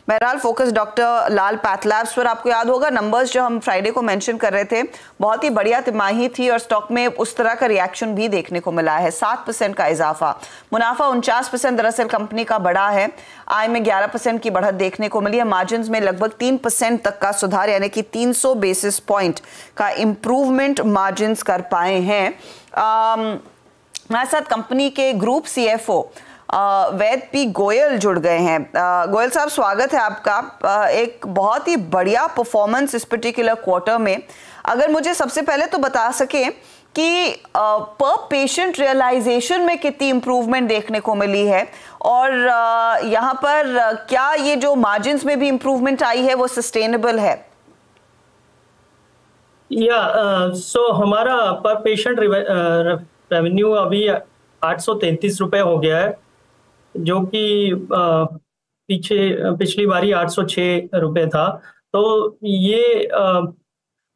बहरहाल focus doctor लाल पैथलैब्स पर आपको याद होगा नंबर्स जो हम फ्राइडे को मेंशन कर रहे थे, बहुत ही बढ़िया तिमाही थी और स्टॉक में उस तरह का रिएक्शन भी देखने को मिला है। 7% का इजाफा, मुनाफा 49% दरअसल कंपनी का बढ़ा है। आय में 11% की बढ़त देखने को मिली है। मार्जिन में लगभग 3% तक का सुधार, यानी कि 300 बेसिस पॉइंट का इंप्रूवमेंट मार्जिन कर पाए हैं। हमारे साथ कंपनी के ग्रुप CFO वैद पी गोयल जुड़ गए हैं। गोयल साहब, स्वागत है आपका। एक बहुत ही बढ़िया परफॉर्मेंस इस पर्टिकुलर क्वार्टर में। अगर मुझे सबसे पहले तो बता सके कि पर पेशेंट रियलाइजेशन में कितनी इंप्रूवमेंट देखने को मिली है और यहाँ पर क्या ये जो मार्जिन्स में भी इंप्रूवमेंट आई है वो सस्टेनेबल है? सो हमारा पर पेशेंट रेवेन्यू अभी 833 रुपए हो गया है, जो कि पिछली बारी 806 रुपए था। तो ये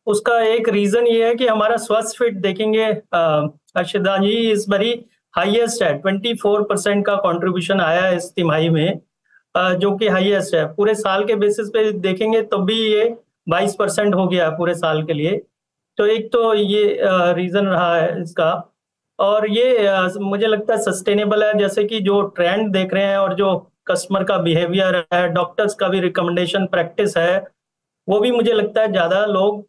उसका एक रीजन ये है कि हमारा स्वस्थ फिट देखेंगे अर्शिदा जी इस बारी हाईएस्ट है। 24% का कंट्रीब्यूशन आया है इस तिमाही में, जो कि हाईएस्ट है। पूरे साल के बेसिस पे देखेंगे तब भी ये 22% हो गया पूरे साल के लिए। तो एक तो ये रीजन रहा है इसका, और ये मुझे लगता है सस्टेनेबल है। जैसे कि जो ट्रेंड देख रहे हैं और जो कस्टमर का बिहेवियर है, डॉक्टर्स का भी रिकमेंडेशन प्रैक्टिस है, वो भी मुझे लगता है ज्यादा लोग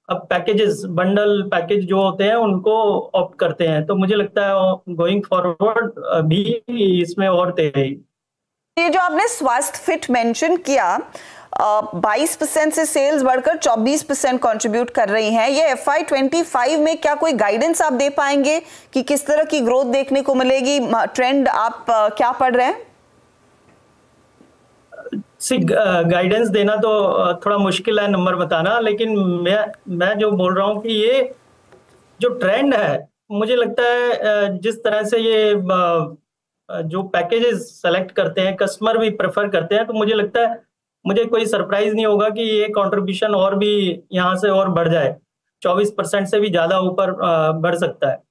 अब पैकेजेस, बंडल पैकेज जो होते हैं उनको ऑप्ट करते हैं। तो मुझे लगता है गोइंग फॉरवर्ड भी इसमें और तेजी। ये जो आपने स्वास्थ्य फिट मेंशन किया, 22% से सेल्स बढ़कर 24% कंट्रीब्यूट कर रही हैं। ये FY25 में क्या कोई गाइडेंस आप दे पाएंगे कि किस तरह की ग्रोथ देखने को मिलेगी? ट्रेंड आप क्या पढ़ रहे हैं? गाइडेंस देना तो थोड़ा मुश्किल है, नंबर बताना, लेकिन मैं जो बोल रहा हूँ कि ये जो ट्रेंड है, मुझे लगता है जिस तरह से ये जो पैकेजेस सेलेक्ट करते हैं, कस्टमर भी प्रेफर करते हैं, तो मुझे लगता है मुझे कोई सरप्राइज नहीं होगा कि ये कंट्रीब्यूशन और भी यहाँ से और बढ़ जाए। 24% से भी ज्यादा ऊपर बढ़ सकता है।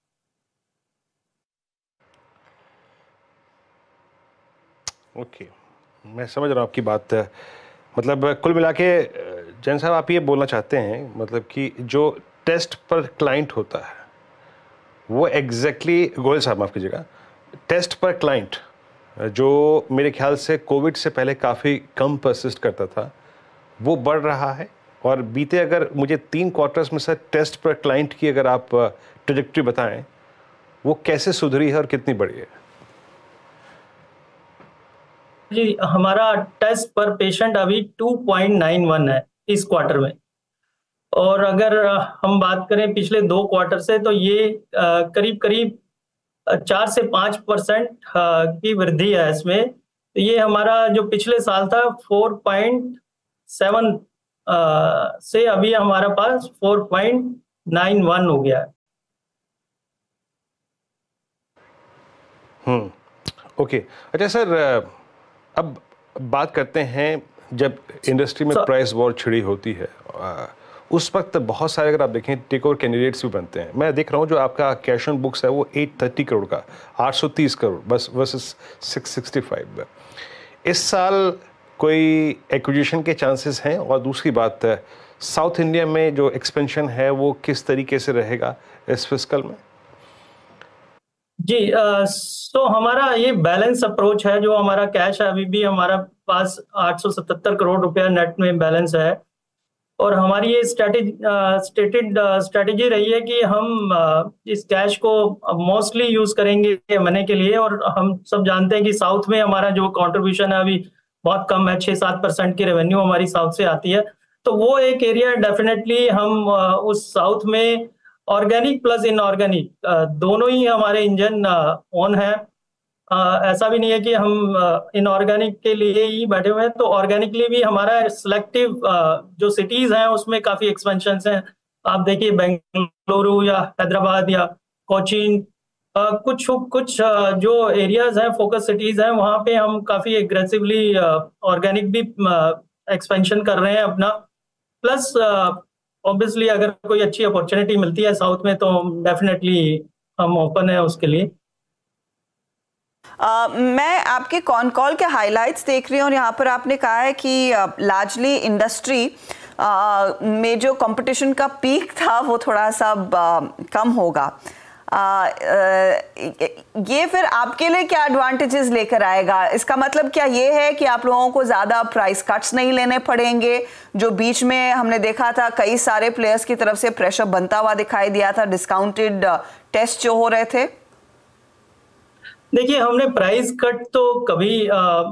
ओके, मैं समझ रहा हूँ आपकी बात। मतलब कुल मिला के जैन साहब, आप ये बोलना चाहते हैं मतलब कि जो टेस्ट पर क्लाइंट होता है वो एग्जैक्टली गोयल साहब माफ़ कीजिएगा, टेस्ट पर क्लाइंट जो मेरे ख्याल से कोविड से पहले काफ़ी कम परसिस्ट करता था, वो बढ़ रहा है। और बीते अगर मुझे 3 क्वार्टर्स में से टेस्ट पर क्लाइंट की अगर आप ट्रेजेक्टरी बताएं, वो कैसे सुधरी है और कितनी बढ़ी है? जी, हमारा टेस्ट पर पेशेंट अभी 2.91 है इस क्वार्टर में। और अगर हम बात करें पिछले 2 क्वार्टर से, तो ये करीब करीब 4 से 5% की वृद्धि है इसमें। तो ये हमारा जो पिछले साल था 4.7 से अभी हमारा पास 4.91 हो गया है। ओके, अच्छा सर, अब बात करते हैं जब इंडस्ट्री में प्राइस वॉर छिड़ी होती है, उस वक्त बहुत सारे अगर आप देखें टेक ओवर कैंडिडेट्स भी बनते हैं। मैं देख रहा हूँ जो आपका कैश ऑन बुक्स है वो 830 करोड़ का, 830 करोड़ बस वर्सेस 665। इस साल कोई एक्विजिशन के चांसेस हैं? और दूसरी बात, साउथ इंडिया में जो एक्सपेंशन है वो किस तरीके से रहेगा इस फिस्कल में? जी, तो हमारा ये बैलेंस अप्रोच है। जो हमारा कैश है अभी भी हमारा पास 877 करोड़ रुपया नेट में बैलेंस है। और हमारी ये स्टेटेड स्ट्रेटेजी रही है कि हम इस कैश को मोस्टली यूज करेंगे M&A के लिए। और हम सब जानते हैं कि साउथ में हमारा जो कंट्रीब्यूशन है अभी बहुत कम है, 6-7% की रेवेन्यू हमारी साउथ से आती है। तो वो एक एरिया डेफिनेटली हम उस साउथ में ऑर्गेनिक प्लस इनऑर्गेनिक दोनों ही हमारे इंजन ऑन है। ऐसा भी नहीं है कि हम इनऑर्गेनिक के लिए ही बैठे हुए हैं। तो ऑर्गेनिकली भी हमारा सिलेक्टिव जो सिटीज हैं उसमें काफी एक्सपेंशन हैं। आप देखिए बेंगलुरु या हैदराबाद या कोचीन, कुछ कुछ जो एरियाज हैं, फोकस सिटीज हैं, वहाँ पे हम काफी एग्रेसिवली ऑर्गेनिक भी एक्सपेंशन कर रहे हैं अपना। प्लस ऑब्वियसली अगर कोई अच्छी अपॉर्चुनिटी मिलती है साउथ में तो डेफिनेटली हम ओपन है उसके लिए। मैं आपके कॉन कॉल के हाइलाइट्स देख रही हूँ और यहाँ पर आपने कहा है कि लार्जली इंडस्ट्री में जो कंपटीशन का पीक था वो थोड़ा सा कम होगा। ये फिर आपके लिए क्या एडवांटेजेस लेकर आएगा? इसका मतलब क्या ये है कि आप लोगों को ज़्यादा प्राइस कट्स नहीं लेने पड़ेंगे, जो बीच में हमने देखा था कई सारे प्लेयर्स की तरफ से प्रेशर बनता हुआ दिखाई दिया था, डिस्काउंटेड टेस्ट जो हो रहे थे? देखिए, हमने प्राइस कट तो कभी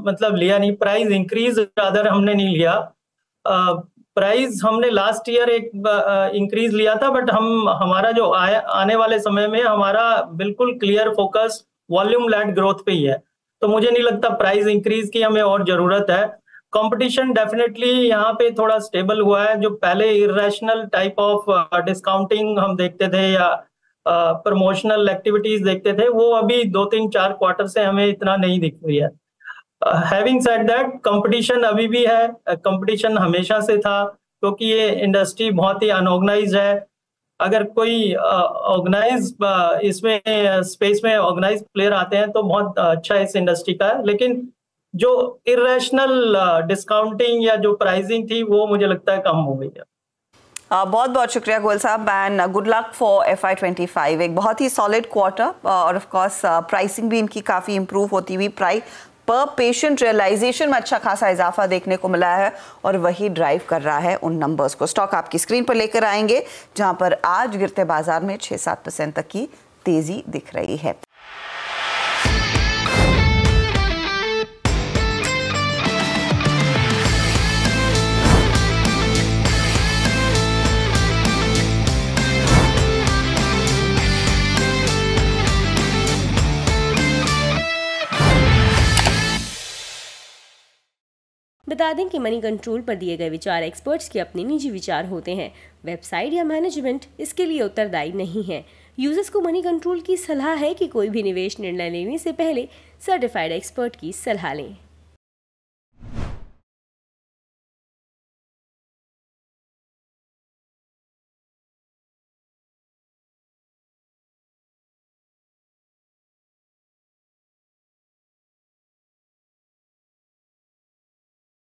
मतलब लिया नहीं, प्राइस इंक्रीज रादर हमने नहीं लिया। प्राइस हमने लास्ट ईयर एक इंक्रीज लिया था, बट हमारा जो आने वाले समय में हमारा बिल्कुल clear focus volume led growth पे ही है, तो मुझे नहीं लगता प्राइस इंक्रीज की हमें और जरूरत है। कंपटीशन डेफिनेटली यहाँ पे थोड़ा स्टेबल हुआ है। जो पहले इरेशनल टाइप ऑफ डिस्काउंटिंग हम देखते थे या प्रमोशनल एक्टिविटीज देखते थे, वो अभी 2-3-4 क्वार्टर से हमें इतना नहीं दिख रही है। हैविंग सेड दैट, कंपटीशन अभी भी है, कंपटीशन हमेशा से था, क्योंकि ये इंडस्ट्री बहुत ही अनऑर्गेनाइज्ड है। अगर कोई ऑर्गेनाइज इसमें स्पेस में ऑर्गेनाइज प्लेयर आते हैं तो बहुत अच्छा इस इंडस्ट्री का है, लेकिन जो इरेशनल डिस्काउंटिंग या जो प्राइसिंग थी वो मुझे लगता है कम हो गई है। बहुत बहुत शुक्रिया गोयल साहब and good luck for FY25। एक बहुत ही सॉलिड क्वार्टर और ऑफ कोर्स प्राइसिंग भी इनकी काफ़ी इंप्रूव होती हुई, प्राइस पर पेशेंट रियलाइजेशन में अच्छा खासा इजाफा देखने को मिला है और वही ड्राइव कर रहा है उन नंबर्स को। स्टॉक आपकी स्क्रीन पर लेकर आएंगे, जहां पर आज गिरते बाजार में 6-7% तक की तेजी दिख रही है। बता दें कि मनी कंट्रोल पर दिए गए विचार एक्सपर्ट्स के अपने निजी विचार होते हैं। वेबसाइट या मैनेजमेंट इसके लिए उत्तरदायी नहीं है। यूजर्स को मनी कंट्रोल की सलाह है कि कोई भी निवेश निर्णय लेने से पहले सर्टिफाइड एक्सपर्ट की सलाह लें।